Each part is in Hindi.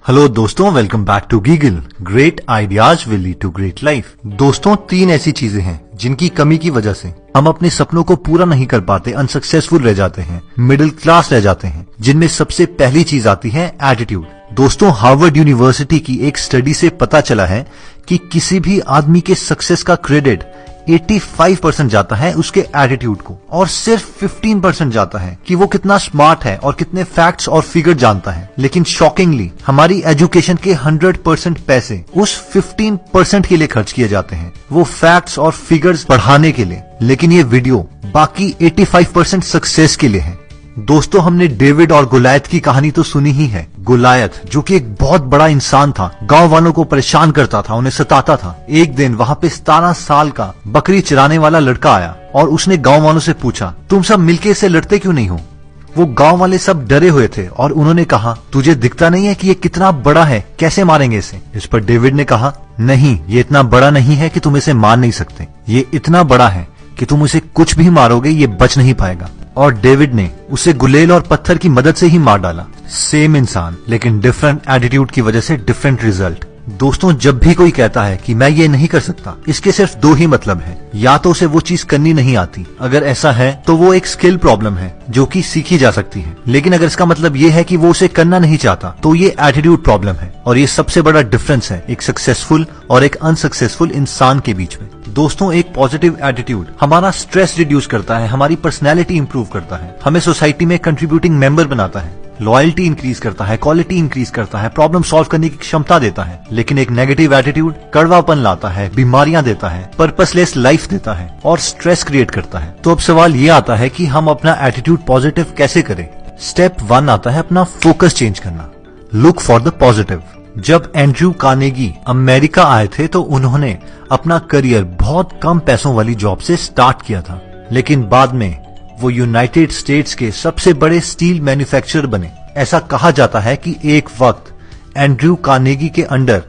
हेलो दोस्तों, वेलकम बैक टू गीगल। Great ideas will lead to great life. दोस्तों, 3 ऐसी चीजें हैं जिनकी कमी की वजह से हम अपने सपनों को पूरा नहीं कर पाते, अनसक्सेसफुल रह जाते हैं, मिडिल क्लास रह जाते हैं। जिनमें सबसे पहली चीज आती है एटीट्यूड। दोस्तों, हार्वर्ड यूनिवर्सिटी की एक स्टडी से पता चला है कि किसी भी आदमी के सक्सेस का क्रेडिट 85% जाता है उसके एटीट्यूड को, और सिर्फ 15% जाता है कि वो कितना स्मार्ट है और कितने फैक्ट्स और फिगर जानता है। लेकिन शॉकिंगली हमारी एजुकेशन के 100% पैसे उस 15% के लिए खर्च किए जाते हैं, वो फैक्ट्स और फिगर्स बढ़ाने के लिए। लेकिन ये वीडियो बाकी 85% सक्सेस के लिए है। दोस्तों, हमने डेविड और गोलायत की कहानी तो सुनी ही है। गोलायत जो कि एक बहुत बड़ा इंसान था, गांव वालों को परेशान करता था, उन्हें सताता था। एक दिन वहां पे 17 साल का बकरी चराने वाला लड़का आया और उसने गांव वालों से पूछा, तुम सब मिलके इसे लड़ते क्यों नहीं हो? वो गांव वाले सब डरे हुए थे और उन्होंने कहा, तुझे दिखता नहीं है कि ये कितना बड़ा है, कैसे मारेंगे इसे? इस पर डेविड ने कहा, नहीं, ये इतना बड़ा नहीं है कि तुम इसे मार नहीं सकते, ये इतना बड़ा है कि तुम इसे कुछ भी मारोगे ये बच नहीं पाएगा। और डेविड ने उसे गुलेल और पत्थर की मदद से ही मार डाला। सेम इंसान, लेकिन डिफरेंट एटीट्यूड की वजह से डिफरेंट रिजल्ट। दोस्तों, जब भी कोई कहता है कि मैं ये नहीं कर सकता, इसके सिर्फ 2 ही मतलब है। या तो उसे वो चीज करनी नहीं आती, अगर ऐसा है तो वो एक स्किल प्रॉब्लम है जो कि सीखी जा सकती है। लेकिन अगर इसका मतलब ये है कि वो उसे करना नहीं चाहता, तो ये एटीट्यूड प्रॉब्लम है। और ये सबसे बड़ा डिफरेंस है एक सक्सेसफुल और एक अनसक्सेसफुल इंसान के बीच में। दोस्तों, एक पॉजिटिव एटीट्यूड हमारा स्ट्रेस रिड्यूस करता है, हमारी पर्सनैलिटी इंप्रूव करता है, हमें सोसाइटी में कंट्रीब्यूटिंग मेंबर बनाता है, लॉयल्टी इंक्रीज करता है, क्वालिटी इंक्रीज करता है, प्रॉब्लम सॉल्व करने की क्षमता देता है। लेकिन एक नेगेटिव एटीट्यूड कड़वापन लाता है, बीमारियां देता है, पर्पसलेस लाइफ देता है और स्ट्रेस क्रिएट करता है। तो अब सवाल ये आता है कि हम अपना एटीट्यूड पॉजिटिव कैसे करें? स्टेप 1 आता है अपना फोकस चेंज करना। Look for the positive. जब एंड्रयू कार्नेगी अमेरिका आए थे तो उन्होंने अपना करियर बहुत कम पैसों वाली जॉब से स्टार्ट किया था, लेकिन बाद में वो यूनाइटेड स्टेट्स के सबसे बड़े स्टील मैन्युफैक्चरर बने। ऐसा कहा जाता है कि एक वक्त एंड्रयू कार्नेगी के अंडर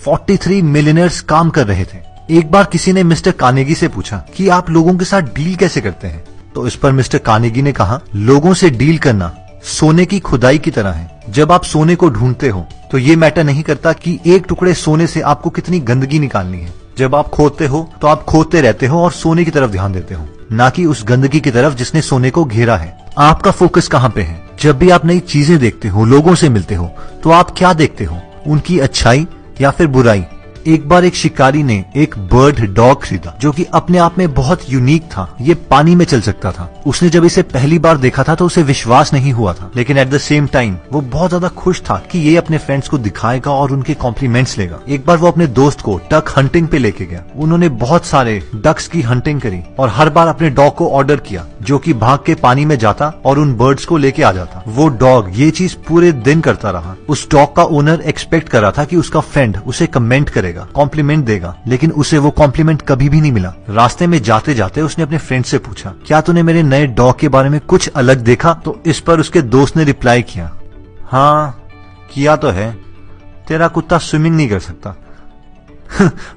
43 मिलियनर्स काम कर रहे थे। एक बार किसी ने मिस्टर कार्नेगी से पूछा कि आप लोगों के साथ डील कैसे करते हैं? तो इस पर मिस्टर कार्नेगी ने कहा, लोगों से डील करना सोने की खुदाई की तरह है। जब आप सोने को ढूंढते हो तो ये मैटर नहीं करता कि एक टुकड़े सोने से आपको कितनी गंदगी निकालनी है। जब आप खोदते हो तो आप खोदते रहते हो और सोने की तरफ ध्यान देते हो, ना कि उस गंदगी की तरफ जिसने सोने को घेरा है। आपका फोकस कहाँ पे है? जब भी आप नई चीजें देखते हो, लोगों से मिलते हो, तो आप क्या देखते हो? उनकी अच्छाई या फिर बुराई? एक बार एक शिकारी ने एक बर्ड डॉग खरीदा जो कि अपने आप में बहुत यूनिक था। ये पानी में चल सकता था। उसने जब इसे पहली बार देखा था तो उसे विश्वास नहीं हुआ था, लेकिन एट द सेम टाइम वो बहुत ज्यादा खुश था कि ये अपने फ्रेंड्स को दिखाएगा और उनके कॉम्प्लीमेंट्स लेगा। एक बार वो अपने दोस्त को डक हंटिंग पे लेके गया। उन्होंने बहुत सारे डक्स की हंटिंग करी और हर बार अपने डॉग को ऑर्डर किया जो कि भाग के पानी में जाता और उन बर्ड्स को लेके आ जाता। वो डॉग ये चीज पूरे दिन करता रहा। उस डॉग का ओनर एक्सपेक्ट कर रहा था कि उसका फ्रेंड उसे कमेंट करेगा, कॉम्प्लीमेंट देगा, लेकिन उसे वो कॉम्प्लीमेंट कभी भी नहीं मिला। रास्ते में जाते जाते उसने अपने फ्रेंड से पूछा, क्या तूने मेरे नए डॉग के बारे में कुछ अलग देखा? तो इस पर उसके दोस्त ने रिप्लाई किया, हाँ किया तो है, तेरा कुत्ता स्विमिंग नहीं कर सकता।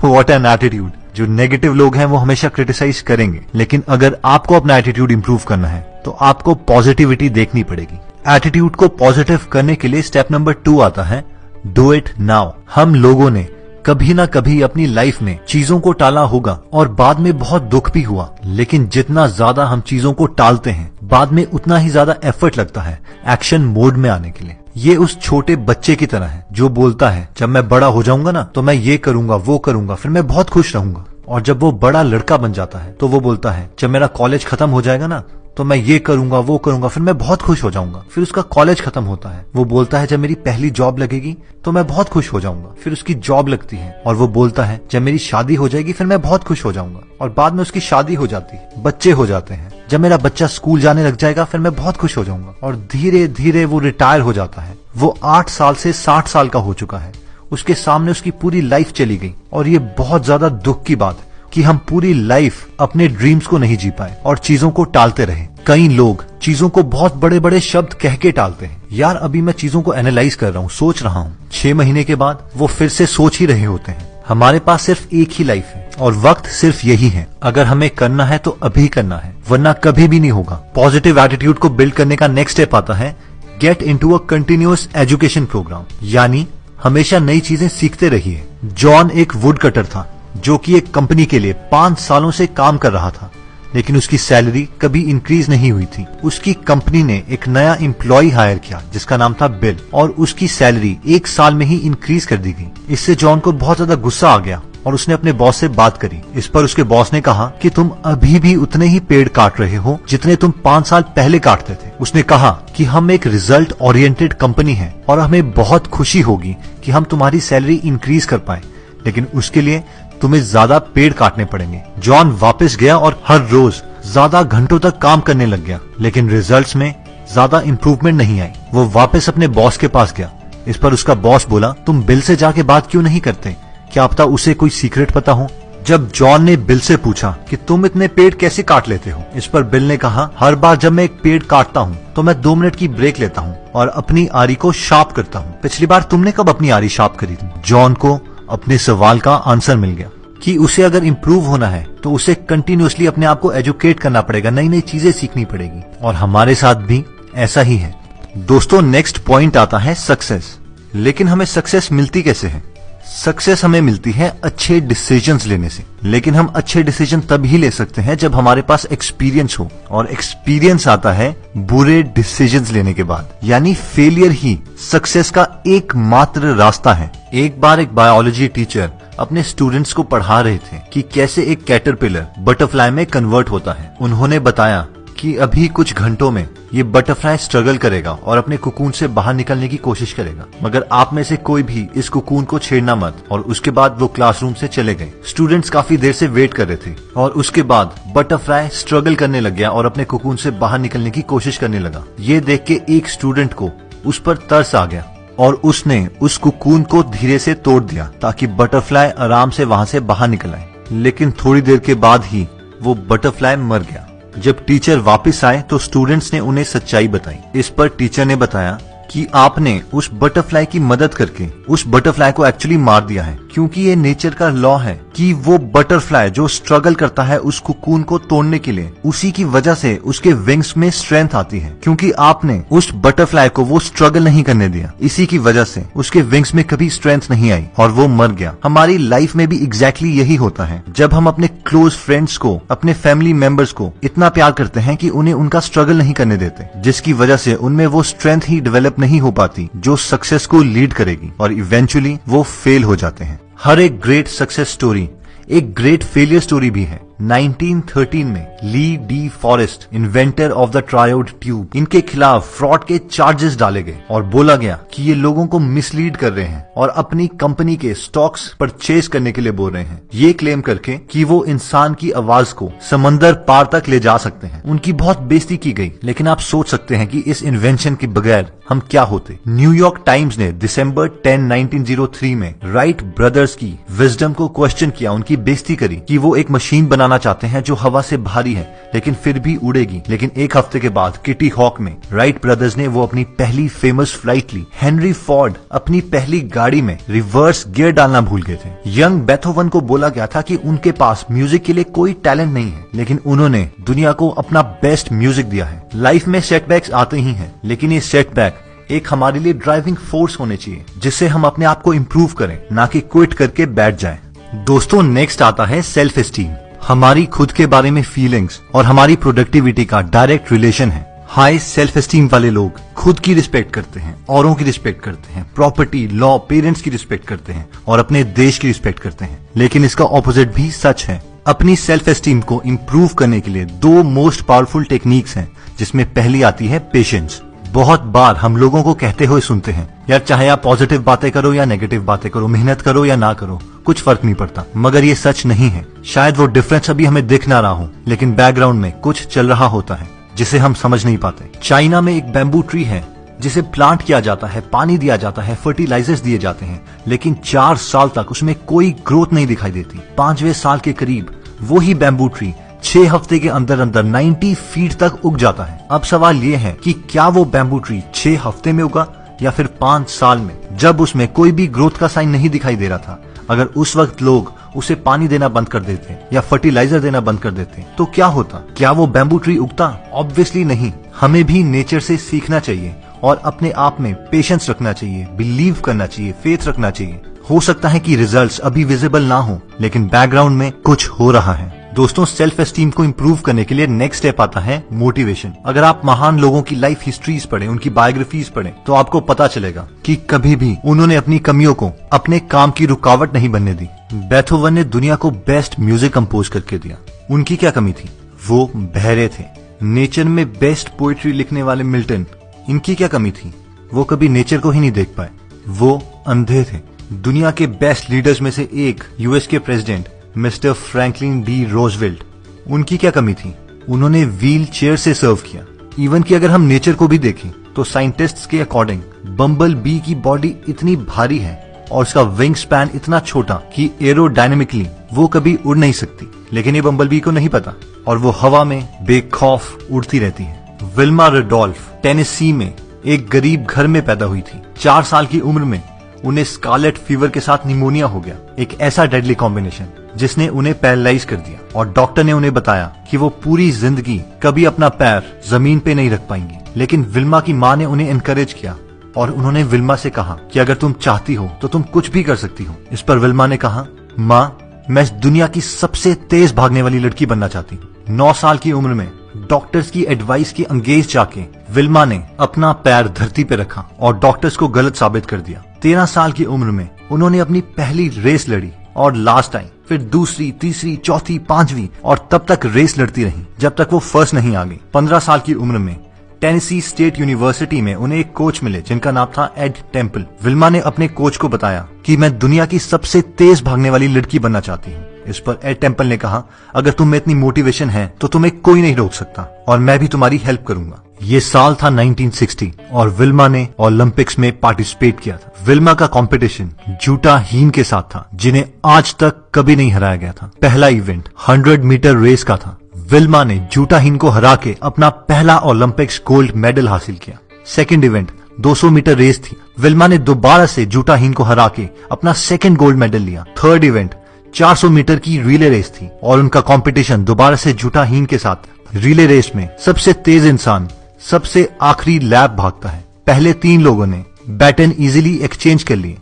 What an attitude. जो नेगेटिव लोग हैं वो हमेशा क्रिटिसाइज करेंगे, लेकिन अगर आपको अपना एटीट्यूड इंप्रूव करना है तो आपको पॉजिटिविटी देखनी पड़ेगी। एटीट्यूड को पॉजिटिव करने के लिए स्टेप नंबर 2 आता है, डू इट नाउ। हम लोगों ने कभी ना कभी अपनी लाइफ में चीजों को टाला होगा और बाद में बहुत दुख भी हुआ, लेकिन जितना ज्यादा हम चीजों को टालते हैं, बाद में उतना ही ज्यादा एफर्ट लगता है एक्शन मोड में आने के लिए। ये उस छोटे बच्चे की तरह है जो बोलता है, जब मैं बड़ा हो जाऊंगा ना तो मैं ये करूंगा, वो करूंगा, फिर मैं बहुत खुश रहूंगा। और जब वो बड़ा लड़का बन जाता है तो वो बोलता है, जब मेरा कॉलेज खत्म हो जाएगा ना तो मैं ये करूंगा, वो करूंगा, फिर मैं बहुत खुश हो जाऊंगा। फिर उसका कॉलेज खत्म होता है, वो बोलता है, जब मेरी पहली जॉब लगेगी तो मैं बहुत खुश हो जाऊंगा। फिर उसकी जॉब लगती है और वो बोलता है, जब मेरी शादी हो जाएगी फिर मैं बहुत खुश हो जाऊंगा। और बाद में उसकी शादी हो जाती है, बच्चे हो जाते हैं। जब मेरा बच्चा स्कूल जाने लग जाएगा फिर मैं बहुत खुश हो जाऊंगा। और धीरे धीरे वो रिटायर हो जाता है। वो 8 साल से 60 साल का हो चुका है। उसके सामने उसकी पूरी लाइफ चली गई। और ये बहुत ज्यादा दुख की बात है कि हम पूरी लाइफ अपने ड्रीम्स को नहीं जी पाए और चीजों को टालते रहे। कई लोग चीजों को बहुत बड़े बड़े शब्द कह के टालते हैं। यार, अभी मैं चीजों को एनालाइज कर रहा हूँ, सोच रहा हूँ। 6 महीने के बाद वो फिर से सोच ही रहे होते हैं। हमारे पास सिर्फ एक ही लाइफ है और वक्त सिर्फ यही है। अगर हमें करना है तो अभी करना है, वरना कभी भी नहीं होगा। पॉजिटिव एटीट्यूड को बिल्ड करने का नेक्स्ट स्टेप आता है, get into a continuous education programme. यानी हमेशा नई चीजें सीखते रहिए। जॉन एक वुड कटर था जो कि एक कंपनी के लिए 5 सालों से काम कर रहा था, लेकिन उसकी सैलरी कभी इंक्रीज नहीं हुई थी। उसकी कंपनी ने एक नया एम्प्लॉय हायर किया जिसका नाम था बिल, और उसकी सैलरी 1 साल में ही इंक्रीज कर दी गई। इससे जॉन को बहुत ज्यादा गुस्सा आ गया और उसने अपने बॉस से बात करी। इस पर उसके बॉस ने कहा कि तुम अभी भी उतने ही पेड़ काट रहे हो जितने तुम 5 साल पहले काटते थे। उसने कहा कि हम एक रिजल्ट ओरिएंटेड कंपनी है और हमें बहुत खुशी होगी कि हम तुम्हारी सैलरी इंक्रीज कर पाए, लेकिन उसके लिए तुम्हें ज्यादा पेड़ काटने पड़ेंगे। जॉन वापस गया और हर रोज ज्यादा घंटों तक काम करने लग गया, लेकिन रिजल्ट्स में ज्यादा इंप्रूवमेंट नहीं आई। वो वापस अपने बॉस के पास गया। इस पर उसका बॉस बोला, तुम बिल से जाके बात क्यों नहीं करते? क्या पता उसे कोई सीक्रेट पता हो? जब जॉन ने बिल से पूछा कि तुम इतने पेड़ कैसे काट लेते हो, इस पर बिल ने कहा, हर बार जब मैं एक पेड़ काटता हूँ तो मैं 2 मिनट की ब्रेक लेता हूँ और अपनी आरी को शार्प करता हूँ। पिछली बार तुमने कब अपनी आरी शार्प करी थी? जॉन को अपने सवाल का आंसर मिल गया कि उसे अगर इम्प्रूव होना है तो उसे कंटिन्यूअसली अपने आप को एजुकेट करना पड़ेगा, नई नई चीजें सीखनी पड़ेगी। और हमारे साथ भी ऐसा ही है। दोस्तों, नेक्स्ट पॉइंट आता है सक्सेस। लेकिन हमें सक्सेस मिलती कैसे है? सक्सेस हमें मिलती है अच्छे डिसीजंस लेने से, लेकिन हम अच्छे डिसीजन तब ही ले सकते हैं जब हमारे पास एक्सपीरियंस हो, और एक्सपीरियंस आता है बुरे डिसीजंस लेने के बाद। यानी फेलियर ही सक्सेस का एकमात्र रास्ता है। एक बार एक बायोलॉजी टीचर अपने स्टूडेंट्स को पढ़ा रहे थे कि कैसे एक कैटरपिलर बटरफ्लाई में कन्वर्ट होता है। उन्होंने बताया कि अभी कुछ घंटों में ये बटरफ्लाई स्ट्रगल करेगा और अपने कुकून से बाहर निकलने की कोशिश करेगा, मगर आप में से कोई भी इस कुकून को छेड़ना मत। और उसके बाद वो क्लासरूम से चले गए। स्टूडेंट्स काफी देर से वेट कर रहे थे और उसके बाद बटरफ्लाई स्ट्रगल करने लग गया और अपने कुकून से बाहर निकलने की कोशिश करने लगा। ये देख के एक स्टूडेंट को उस पर तरस आ गया और उसने उस कुकून को धीरे से तोड़ दिया ताकि बटरफ्लाई आराम से वहां से बाहर निकल आए। लेकिन थोड़ी देर के बाद ही वो बटरफ्लाई मर गया। जब टीचर वापस आए तो स्टूडेंट्स ने उन्हें सच्चाई बताई। इस पर टीचर ने बताया कि आपने उस बटरफ्लाई की मदद करके उस बटरफ्लाई को एक्चुअली मार दिया है, क्योंकि ये नेचर का लॉ है कि वो बटरफ्लाई जो स्ट्रगल करता है उस कुकून को तोड़ने के लिए, उसी की वजह से उसके विंग्स में स्ट्रेंथ आती है। क्योंकि आपने उस बटरफ्लाई को वो स्ट्रगल नहीं करने दिया, इसी की वजह से उसके विंग्स में कभी स्ट्रेंथ नहीं आई और वो मर गया। हमारी लाइफ में भी एग्जैक्टली यही होता है। जब हम अपने क्लोज फ्रेंड्स को, अपने फैमिली मेंबर्स को इतना प्यार करते हैं कि उन्हें उनका स्ट्रगल नहीं करने देते, जिसकी वजह से उनमें वो स्ट्रेंथ ही डेवलप नहीं हो पाती जो सक्सेस को लीड करेगी, और इवेंचुअली वो फेल हो जाते हैं। हर एक ग्रेट सक्सेस स्टोरी एक ग्रेट फेलियर स्टोरी भी है। 1913 में Lee De Forest, inventor of the triode tube, इनके खिलाफ फ्रॉड के चार्जेस डाले गए और बोला गया कि ये लोगों को मिसलीड कर रहे हैं और अपनी कंपनी के स्टॉक्स परचेज करने के लिए बोल रहे हैं, ये क्लेम करके कि वो इंसान की आवाज को समंदर पार तक ले जा सकते हैं। उनकी बहुत बेइज्जती की गई, लेकिन आप सोच सकते हैं कि इस इन्वेंशन के बगैर हम क्या होते। न्यूयॉर्क टाइम्स ने दिसंबर 10, 1903 में राइट ब्रदर्स की विजडम को क्वेश्चन किया, उनकी बेइज्जती करी कि वो एक मशीन बनाना चाहते हैं जो हवा से भारी है लेकिन फिर भी उड़ेगी। लेकिन एक हफ्ते के बाद किटी हॉक में राइट ब्रदर्स ने वो अपनी पहली फेमस फ्लाइट ली। हेनरी फोर्ड अपनी पहली गाड़ी में रिवर्स गियर डालना भूल गए थे। यंग बेथोवन को बोला गया था कि उनके पास म्यूजिक के लिए कोई टैलेंट नहीं है, लेकिन उन्होंने दुनिया को अपना बेस्ट म्यूजिक दिया है। लाइफ में सेटबैक्स आते ही हैं, लेकिन ये सेटबैक एक हमारे लिए ड्राइविंग फोर्स होने चाहिए जिससे हम अपने आप को इम्प्रूव करें, ना कि क्विट करके बैठ जाएं। दोस्तों, नेक्स्ट आता है सेल्फ एस्टीम। हमारी खुद के बारे में फीलिंग्स और हमारी प्रोडक्टिविटी का डायरेक्ट रिलेशन है। हाई सेल्फ एस्टीम वाले लोग खुद की रिस्पेक्ट करते हैं, औरों की रिस्पेक्ट करते हैं, प्रॉपर्टी, लॉ, पेरेंट्स की रिस्पेक्ट करते हैं और अपने देश की रिस्पेक्ट करते हैं। लेकिन इसका ऑपोजिट भी सच है। अपनी सेल्फ एस्टीम को इम्प्रूव करने के लिए 2 मोस्ट पावरफुल टेक्निक्स हैं, जिसमें पहली आती है पेशेंस। बहुत बार हम लोगों को कहते हुए सुनते हैं, यार चाहे आप पॉजिटिव बातें करो या नेगेटिव बातें करो, मेहनत करो या ना करो, कुछ फर्क नहीं पड़ता। मगर ये सच नहीं है। शायद वो डिफरेंस अभी हमें दिख ना रहा हो, लेकिन बैकग्राउंड में कुछ चल रहा होता है जिसे हम समझ नहीं पाते। चाइना में एक बैम्बू ट्री है जिसे प्लांट किया जाता है, पानी दिया जाता है, फर्टिलाइजर्स दिए जाते हैं, लेकिन 4 साल तक उसमें कोई ग्रोथ नहीं दिखाई देती। 5वें साल के करीब वो ही बैम्बू ट्री 6 हफ्ते के अंदर अंदर 90 फीट तक उग जाता है। अब सवाल ये है कि क्या वो बैम्बू ट्री 6 हफ्ते में उगा या फिर 5 साल में, जब उसमें कोई भी ग्रोथ का साइन नहीं दिखाई दे रहा था। अगर उस वक्त लोग उसे पानी देना बंद कर देते या फर्टिलाइजर देना बंद कर देते तो क्या होता? क्या वो बैम्बू ट्री उगता? ऑब्वियसली नहीं। हमें भी नेचर से सीखना चाहिए और अपने आप में पेशेंस रखना चाहिए, बिलीव करना चाहिए, फेथ रखना चाहिए। हो सकता है कि रिजल्ट्स अभी विजिबल ना हो, लेकिन बैकग्राउंड में कुछ हो रहा है। दोस्तों, सेल्फ एस्टीम को इंप्रूव करने के लिए नेक्स्ट स्टेप आता है मोटिवेशन। अगर आप महान लोगों की लाइफ हिस्ट्रीज पढ़ें, उनकी बायोग्राफीज पढ़ें, तो आपको पता चलेगा कि कभी भी उन्होंने अपनी कमियों को अपने काम की रुकावट नहीं बनने दी। बेथोवन ने दुनिया को बेस्ट म्यूजिक कंपोज करके दिया। उनकी क्या कमी थी? वो बहरे थे। नेचर में बेस्ट पोएट्री लिखने वाले मिल्टन, इनकी क्या कमी थी? वो कभी नेचर को ही नहीं देख पाए, वो अंधे थे। दुनिया के बेस्ट लीडर्स में से एक यूएस के president mister Franklin D Roosevelt, उनकी क्या कमी थी? उन्होंने व्हील चेयर से सर्व किया। इवन कि अगर हम नेचर को भी देखें तो साइंटिस्ट्स के अकॉर्डिंग बम्बल बी की बॉडी इतनी भारी है और उसका विंग स्पैन इतना छोटा कि एरोडायनेमिकली वो कभी उड़ नहीं सकती, लेकिन ये बम्बल बी को नहीं पता और वो हवा में बेखौफ उड़ती रहती है। विल्मा रडोल्फ टेनेसी में एक गरीब घर में पैदा हुई थी। 4 साल की उम्र में उन्हें स्कारलेट फीवर के साथ निमोनिया हो गया, एक ऐसा डेडली कॉम्बिनेशन जिसने उन्हें पैरालाइज कर दिया और डॉक्टर ने उन्हें बताया कि वो पूरी जिंदगी कभी अपना पैर जमीन पे नहीं रख पाएंगी। लेकिन विल्मा की माँ ने उन्हें एनकरेज किया और उन्होंने विल्मा से कहा कि अगर तुम चाहती हो तो तुम कुछ भी कर सकती हो। इस पर विल्मा ने कहा, माँ, मैं इस दुनिया की सबसे तेज भागने वाली लड़की बनना चाहती हूँ। 9 साल की उम्र में डॉक्टर्स की एडवाइस की अंगेज जाके विल्मा ने अपना पैर धरती पे रखा और डॉक्टर्स को गलत साबित कर दिया। 13 साल की उम्र में उन्होंने अपनी पहली रेस लड़ी और लास्ट टाइम, फिर दूसरी, तीसरी, चौथी, 5वीं और तब तक रेस लड़ती रही जब तक वो फर्स्ट नहीं आ गई। 15 साल की उम्र में टेनेसी स्टेट यूनिवर्सिटी में उन्हें एक कोच मिले जिनका नाम था एड टेम्पल। विल्मा ने अपने कोच को बताया कि मैं दुनिया की सबसे तेज भागने वाली लड़की बनना चाहती हूँ। इस पर एड टेम्पल ने कहा, अगर तुम में इतनी मोटिवेशन है तो तुम्हें कोई नहीं रोक सकता और मैं भी तुम्हारी हेल्प करूंगा। ये साल था 1960 और विल्मा ने ओलंपिक्स में पार्टिसिपेट किया था। विल्मा का कंपटीशन जूटा हीन के साथ था, जिन्हें आज तक कभी नहीं हराया गया था। पहला इवेंट 100 मीटर रेस का था। विल्मा ने जूटा हीन को हरा के अपना पहला ओलंपिक्स गोल्ड मेडल हासिल किया। सेकंड इवेंट 200 मीटर रेस थी। विल्मा ने दोबारा से जूटा हीन को हरा के अपना सेकंड गोल्ड मेडल लिया। थर्ड इवेंट 400 मीटर की रिले रेस थी और उनका कंपटीशन दोबारा से जूटा हीन के साथ। रिले रेस में सबसे तेज इंसान सबसे आखिरी लैप भागता है। पहले 3 लोगों ने बैटन इजीली एक्सचेंज कर लिए।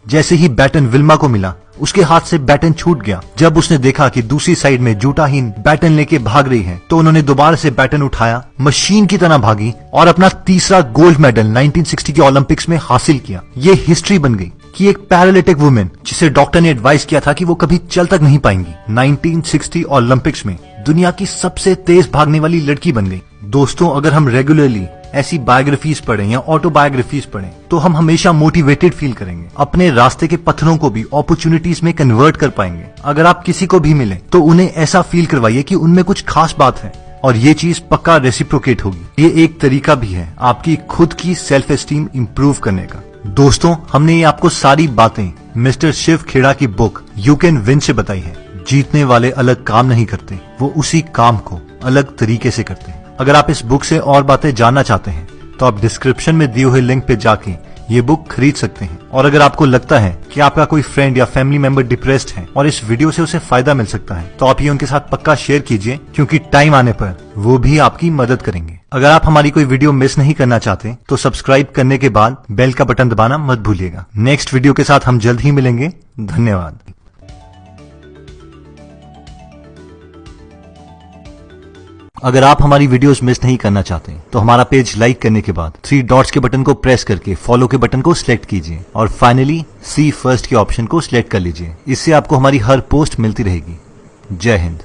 जैसे ही बैटन विल्मा को मिला, उसके हाथ से बैटन छूट गया। जब उसने देखा कि दूसरी साइड में जूटा हीन बैटन लेके भाग रही है, तो उन्होंने दोबारा से बैटन उठाया, मशीन की तरह भागी और अपना तीसरा गोल्ड मेडल 1960 के ओलंपिक्स में हासिल किया। ये हिस्ट्री बन गई कि एक पैरालिटिक वुमेन, जिसे डॉक्टर ने एडवाइस किया था कि वो कभी चल तक नहीं पाएंगी, 1960 ओलंपिक्स में दुनिया की सबसे तेज भागने वाली लड़की बन गई। दोस्तों, अगर हम रेगुलरली ऐसी बायोग्राफीज पढ़ें या ऑटोबायोग्राफीज पढ़ें तो हम हमेशा मोटिवेटेड फील करेंगे, अपने रास्ते के पत्थरों को भी अपॉर्चुनिटीज में कन्वर्ट कर पाएंगे। अगर आप किसी को भी मिले तो उन्हें ऐसा फील करवाइए कि उनमें कुछ खास बात है और ये चीज पक्का रेसिप्रोकेट होगी। ये एक तरीका भी है आपकी खुद की सेल्फ एस्टीम इंप्रूव करने का। दोस्तों, हमने ये आपको सारी बातें मिस्टर शिव खेड़ा की बुक यू कैन विन से बताई है। जीतने वाले अलग काम नहीं करते, वो उसी काम को अलग तरीके से करते हैं। अगर आप इस बुक से और बातें जानना चाहते हैं तो आप डिस्क्रिप्शन में दिए हुए लिंक पे जाके ये बुक खरीद सकते हैं। और अगर आपको लगता है कि आपका कोई फ्रेंड या फैमिली मेंबर डिप्रेस्ड है और इस वीडियो से उसे फायदा मिल सकता है, तो आप ये उनके साथ पक्का शेयर कीजिए, क्योंकि टाइम आने पर वो भी आपकी मदद करेंगे। अगर आप हमारी कोई वीडियो मिस नहीं करना चाहते तो सब्सक्राइब करने के बाद बेल का बटन दबाना मत भूलिएगा। नेक्स्ट वीडियो के साथ हम जल्द ही मिलेंगे। धन्यवाद। अगर आप हमारी वीडियोस मिस नहीं करना चाहते तो हमारा पेज लाइक करने के बाद 3 डॉट्स के बटन को प्रेस करके फॉलो के बटन को सिलेक्ट कीजिए और फाइनली सी फर्स्ट के ऑप्शन को सिलेक्ट कर लीजिए। इससे आपको हमारी हर पोस्ट मिलती रहेगी। जय हिंद।